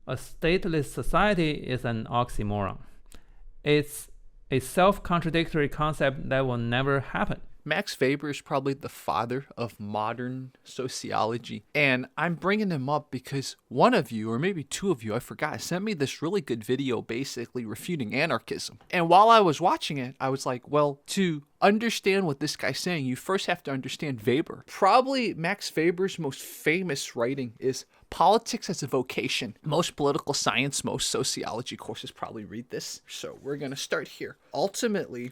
A stateless society is an oxymoron. It's a self-contradictory concept that will never happen. Max Weber is probably the father of modern sociology. And I'm bringing him up because one of you, or maybe two of you, I forgot, sent me this really good video basically refuting anarchism. And while I was watching it, I was like, well, to understand what this guy's saying, you first have to understand Weber. Probably Max Weber's most famous writing is Politics as a Vocation. Most political science, most sociology courses probably read this. So we're going to start here. Ultimately,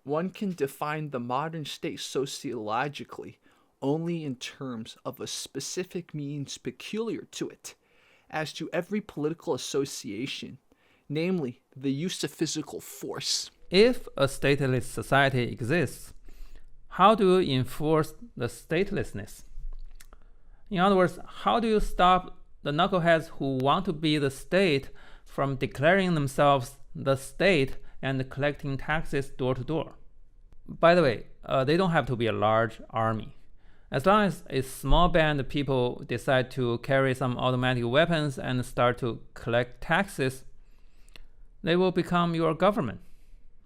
one can define the modern state sociologically only in terms of a specific means peculiar to it, as to every political association, namely the use of physical force. If a stateless society exists, how do you enforce the statelessness? In other words, how do you stop the knuckleheads who want to be the state from declaring themselves the state and collecting taxes door to door? By the way, they don't have to be a large army. As long as a small band of people decide to carry some automatic weapons and start to collect taxes, they will become your government.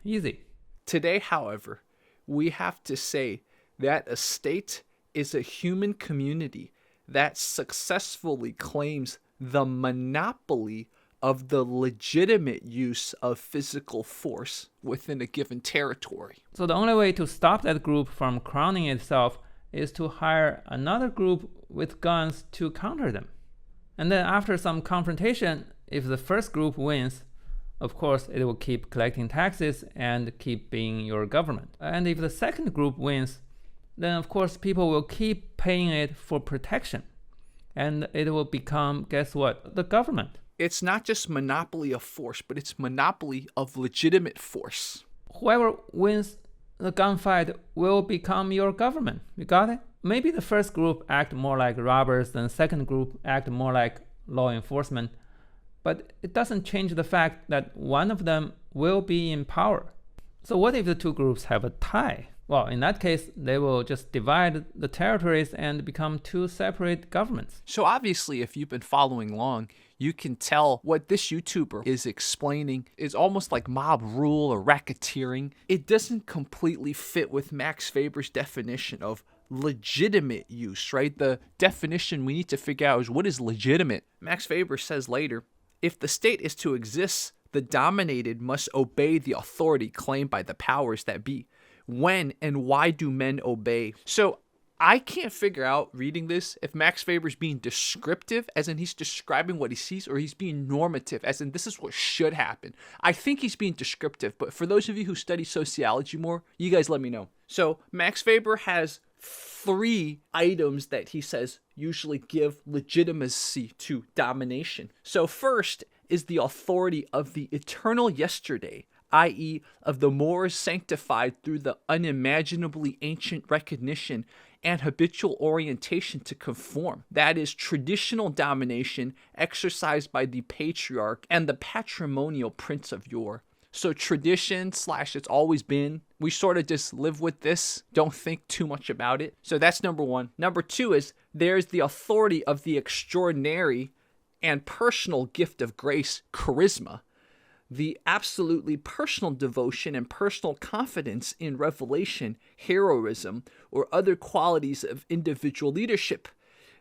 Easy. Today, however, we have to say that a state is a human community that successfully claims the monopoly of the legitimate use of physical force within a given territory. So the only way to stop that group from crowning itself is to hire another group with guns to counter them. And then after some confrontation, if the first group wins, of course it will keep collecting taxes and keep being your government. And if the second group wins, then of course people will keep paying it for protection. And it will become, guess what, the government. It's not just monopoly of force, but it's monopoly of legitimate force. Whoever wins the gunfight will become your government. You got it? Maybe the first group act more like robbers, then the second group act more like law enforcement. But it doesn't change the fact that one of them will be in power. So what if the two groups have a tie? Well, in that case, they will just divide the territories and become two separate governments. So obviously, if you've been following along, you can tell what this YouTuber is explaining is almost like mob rule or racketeering. It doesn't completely fit with Max Weber's definition of legitimate use, right? The definition we need to figure out is what is legitimate. Max Weber says later, if the state is to exist, the dominated must obey the authority claimed by the powers that be. When and why do men obey? So I can't figure out reading this if Max Weber's being descriptive, as in he's describing what he sees, or he's being normative, as in this is what should happen. I think he's being descriptive, but for those of you who study sociology more, you guys let me know. So Max Weber has 3 items that he says usually give legitimacy to domination. So first is the authority of the eternal yesterday, i.e. of the mores sanctified through the unimaginably ancient recognition and habitual orientation to conform. That is traditional domination exercised by the patriarch and the patrimonial prince of yore. So tradition / it's always been, we sort of just live with this, don't think too much about it. So that's number 1. Number 2 is there's the authority of the extraordinary and personal gift of grace, charisma. The absolutely personal devotion and personal confidence in revelation, heroism, or other qualities of individual leadership.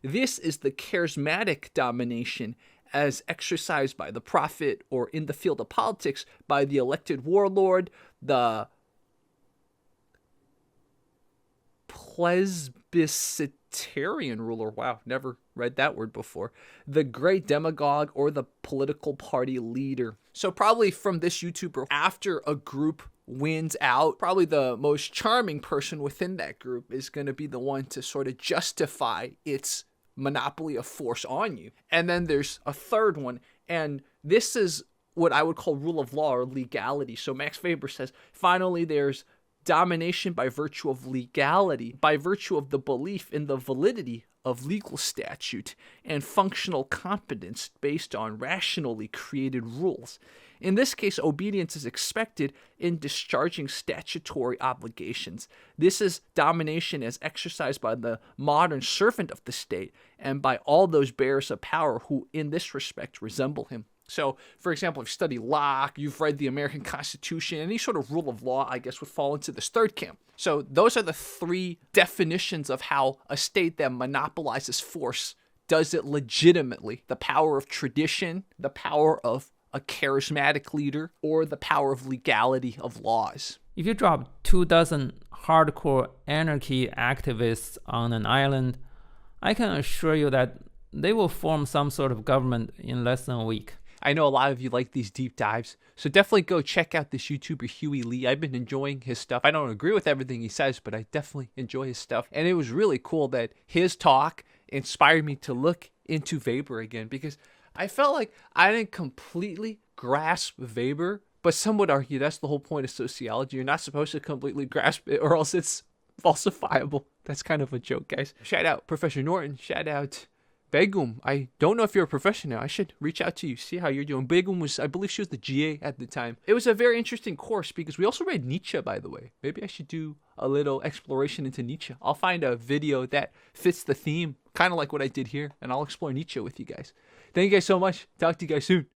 This is the charismatic domination as exercised by the prophet, or in the field of politics by the elected warlord, the plebiscitarian ruler. Wow, never read that word before. The great demagogue, or the political party leader. So probably from this YouTuber, after a group wins out, probably the most charming person within that group is going to be the one to sort of justify its monopoly of force on you. And then there's a third one, and this is what I would call rule of law or legality. So Max Weber says, finally, there's domination by virtue of legality, by virtue of the belief in the validity of legal statute and functional competence based on rationally created rules. In this case, obedience is expected in discharging statutory obligations. This is domination as exercised by the modern servant of the state and by all those bearers of power who in this respect resemble him. So, for example, if you study law, you've read the American Constitution, any sort of rule of law, I guess, would fall into this third camp. So those are the three definitions of how a state that monopolizes force does it legitimately. The power of tradition, the power of a charismatic leader, or the power of legality of laws. If you drop 24 hardcore anarchy activists on an island, I can assure you that they will form some sort of government in less than a week. I know a lot of you like these deep dives, so definitely go check out this YouTuber Huey Li. I've been enjoying his stuff. I don't agree with everything he says, but I definitely enjoy his stuff. And it was really cool that his talk inspired me to look into Weber again, because I felt like I didn't completely grasp Weber, but some would argue that's the whole point of sociology. You're not supposed to completely grasp it or else it's falsifiable. That's kind of a joke, guys. Shout out Professor Norton. Shout out Begum. I don't know if you're a professor now. I should reach out to you, see how you're doing. Begum was, I believe she was the GA at the time. It was a very interesting course because we also read Nietzsche, by the way. Maybe I should do a little exploration into Nietzsche. I'll find a video that fits the theme, kind of like what I did here, and I'll explore Nietzsche with you guys. Thank you guys so much. Talk to you guys soon.